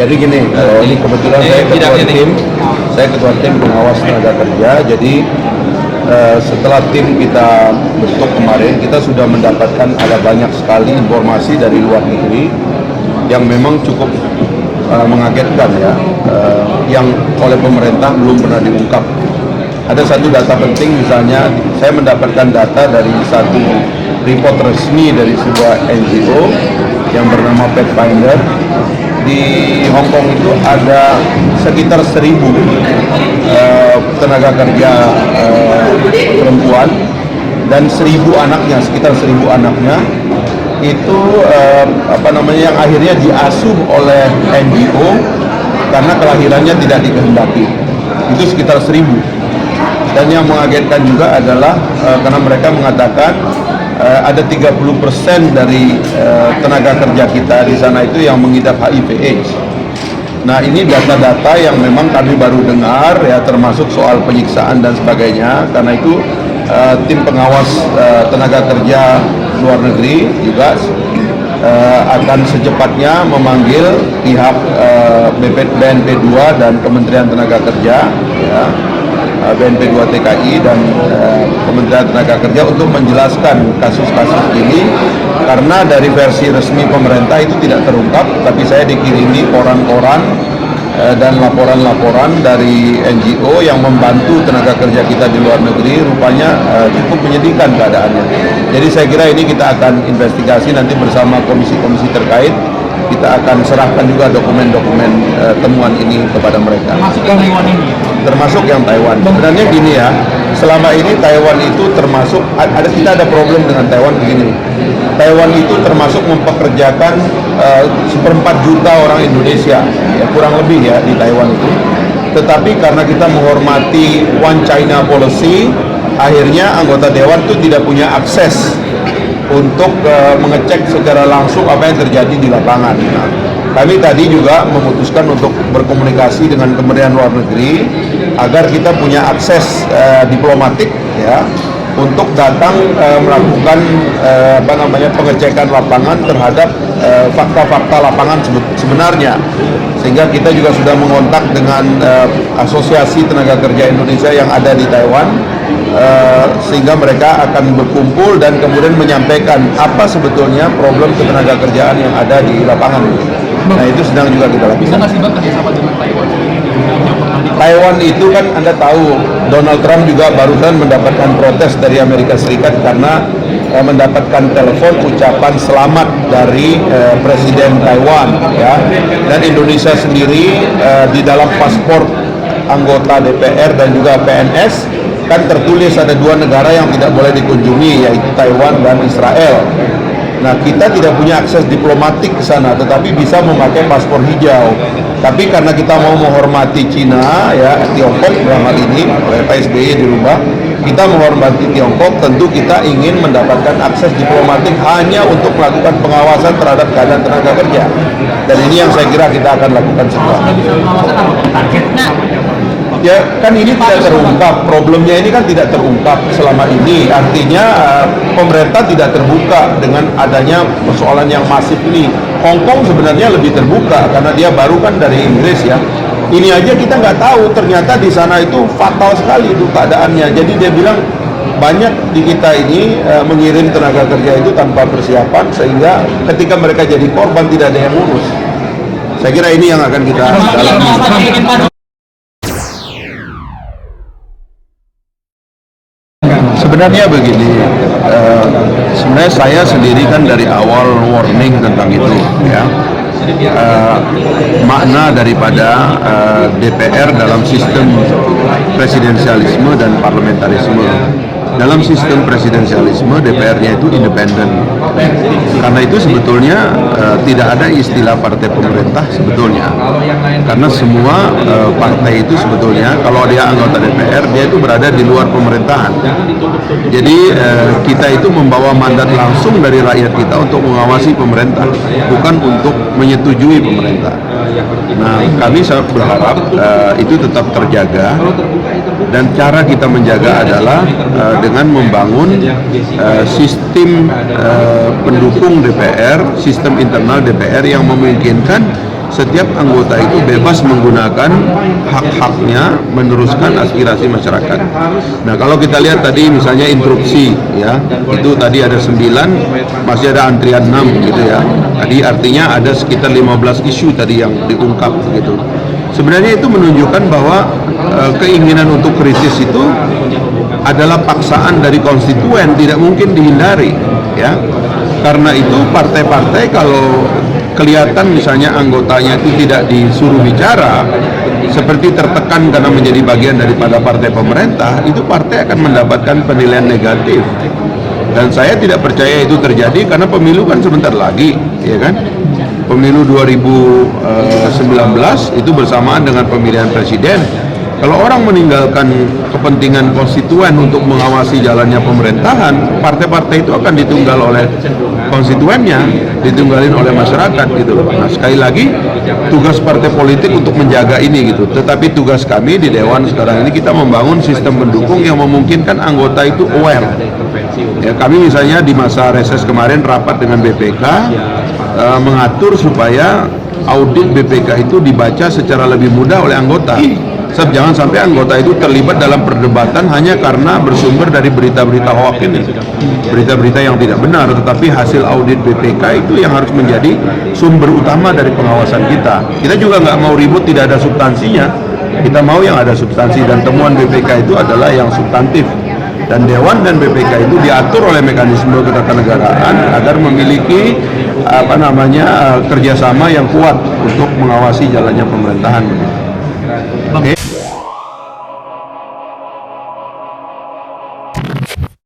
Jadi gini, ini kebetulan saya ketua tim pengawas tenaga kerja. Jadi setelah tim kita bentuk kemarin, kita sudah mendapatkan ada banyak sekali informasi dari luar negeri yang memang cukup mengagetkan ya, yang oleh pemerintah belum pernah diungkap. Ada satu data penting, misalnya saya mendapatkan data dari satu report resmi dari sebuah NGO yang bernama Pathfinder. Di Hong Kong itu ada sekitar 1.000 tenaga kerja perempuan dan 1.000 anaknya, sekitar 1.000 anaknya itu yang akhirnya diasuh oleh NGO karena kelahirannya tidak dikehendaki. Itu sekitar 1.000. Dan yang mengagetkan juga adalah karena mereka mengatakan ada 30% dari tenaga kerja kita di sana itu yang mengidap HIV/AIDS. Nah, ini data-data yang memang kami baru dengar ya, termasuk soal penyiksaan dan sebagainya. Karena itu tim pengawas tenaga kerja luar negeri juga akan secepatnya memanggil pihak BNP 2 dan Kementerian Tenaga Kerja ya, BNP 2 TKI dan Kementerian Tenaga Kerja untuk menjelaskan kasus-kasus ini, karena dari versi resmi pemerintah itu tidak terungkap, tapi saya dikirimi koran-koran dan laporan-laporan dari NGO yang membantu tenaga kerja kita di luar negeri, rupanya cukup menyedihkan keadaannya. Jadi saya kira ini kita akan investigasi nanti bersama komisi-komisi terkait. Kita akan serahkan juga dokumen-dokumen temuan ini kepada mereka. Termasuk yang Taiwan ini? Termasuk yang Taiwan. Sebenarnya gini ya, selama ini Taiwan itu termasuk, kita ada problem dengan Taiwan begini. Taiwan itu termasuk mempekerjakan 1/4 juta orang Indonesia, ya, kurang lebih ya di Taiwan itu. Tetapi karena kita menghormati One China Policy, akhirnya anggota Dewan itu tidak punya akses untuk mengecek secara langsung apa yang terjadi di lapangan. Nah, kami tadi juga memutuskan untuk berkomunikasi dengan Kementerian Luar Negeri agar kita punya akses diplomatik ya, untuk datang melakukan pengecekan lapangan terhadap fakta-fakta lapangan sebenarnya. Sehingga kita juga sudah mengontak dengan Asosiasi Tenaga Kerja Indonesia yang ada di Taiwan, sehingga mereka akan berkumpul dan kemudian menyampaikan apa sebetulnya problem ketenaga kerjaan yang ada di lapangan. Nah, itu sedang juga kita lakukan. Bisa nggak sih Bang kerjasama dengan Taiwan? Taiwan itu kan Anda tahu, Donald Trump juga barusan mendapatkan protes dari Amerika Serikat karena mendapatkan telepon ucapan selamat dari Presiden Taiwan ya. Dan Indonesia sendiri di dalam paspor anggota DPR dan juga PNS kan tertulis ada 2 negara yang tidak boleh dikunjungi, yaitu Taiwan dan Israel. Nah, kita tidak punya akses diplomatik ke sana, tetapi bisa memakai paspor hijau. Tapi karena kita mau menghormati Cina, ya Tiongkok dalam hal ini, oleh Pak SBY dirubah, kita menghormati Tiongkok, tentu kita ingin mendapatkan akses diplomatik hanya untuk melakukan pengawasan terhadap keadaan tenaga kerja. Dan ini yang saya kira kita akan lakukan semua. Targetnya Ya kan ini tidak terungkap, problemnya ini kan tidak terungkap selama ini, artinya pemerintah tidak terbuka dengan adanya persoalan yang masif ini. Hong Kong sebenarnya lebih terbuka karena dia baru kan dari Inggris ya. Ini aja kita nggak tahu, ternyata di sana itu fatal sekali itu keadaannya. Jadi dia bilang banyak di kita ini mengirim tenaga kerja itu tanpa persiapan, sehingga ketika mereka jadi korban tidak ada yang ngurus. Saya kira ini yang akan kita dalami. Sebenarnya begini, sebenarnya saya sendiri kan dari awal warning tentang itu ya. Makna daripada DPR dalam sistem presidensialisme dan parlamentarisme. Dalam sistem presidensialisme, DPR-nya itu independen. Karena itu sebetulnya tidak ada istilah partai pemerintah sebetulnya. Karena semua partai itu sebetulnya kalau dia anggota DPR, dia itu berada di luar pemerintahan. Jadi kita itu membawa mandat langsung dari rakyat kita untuk mengawasi pemerintah, bukan untuk menyetujui pemerintah. Nah, kami sangat berharap itu tetap terjaga, dan cara kita menjaga adalah dengan membangun sistem pendukung DPR, sistem internal DPR yang memungkinkan setiap anggota itu bebas menggunakan hak-haknya meneruskan aspirasi masyarakat. Nah, kalau kita lihat tadi misalnya instruksi ya, itu tadi ada 9, masih ada antrian 6 gitu ya. Tadi artinya ada sekitar 15 isu tadi yang diungkap gitu. Sebenarnya itu menunjukkan bahwa keinginan untuk kritis itu adalah paksaan dari konstituen, tidak mungkin dihindari ya. Karena itu partai-partai kalau kelihatan misalnya anggotanya itu tidak disuruh bicara, seperti tertekan karena menjadi bagian daripada partai pemerintah, itu partai akan mendapatkan penilaian negatif. Dan saya tidak percaya itu terjadi karena pemilu kan sebentar lagi, ya kan? Pemilu 2019 itu bersamaan dengan pemilihan presiden. Kalau orang meninggalkan kepentingan konstituen untuk mengawasi jalannya pemerintahan, partai-partai itu akan ditunggal oleh konstituennya, ditunggalin oleh masyarakat gitu. Nah, sekali lagi tugas partai politik untuk menjaga ini gitu. Tetapi tugas kami di Dewan sekarang ini kita membangun sistem pendukung yang memungkinkan anggota itu aware. Ya, kami misalnya di masa reses kemarin rapat dengan BPK mengatur supaya audit BPK itu dibaca secara lebih mudah oleh anggota. Sebab jangan sampai anggota itu terlibat dalam perdebatan hanya karena bersumber dari berita-berita hoax ini, berita-berita yang tidak benar, tetapi hasil audit BPK itu yang harus menjadi sumber utama dari pengawasan kita. Kita juga nggak mau ribut tidak ada substansinya, kita mau yang ada substansi, dan temuan BPK itu adalah yang substantif. Dan Dewan dan BPK itu diatur oleh mekanisme ketatanegaraan agar memiliki kerjasama yang kuat untuk mengawasi jalannya pemerintahan. Bang,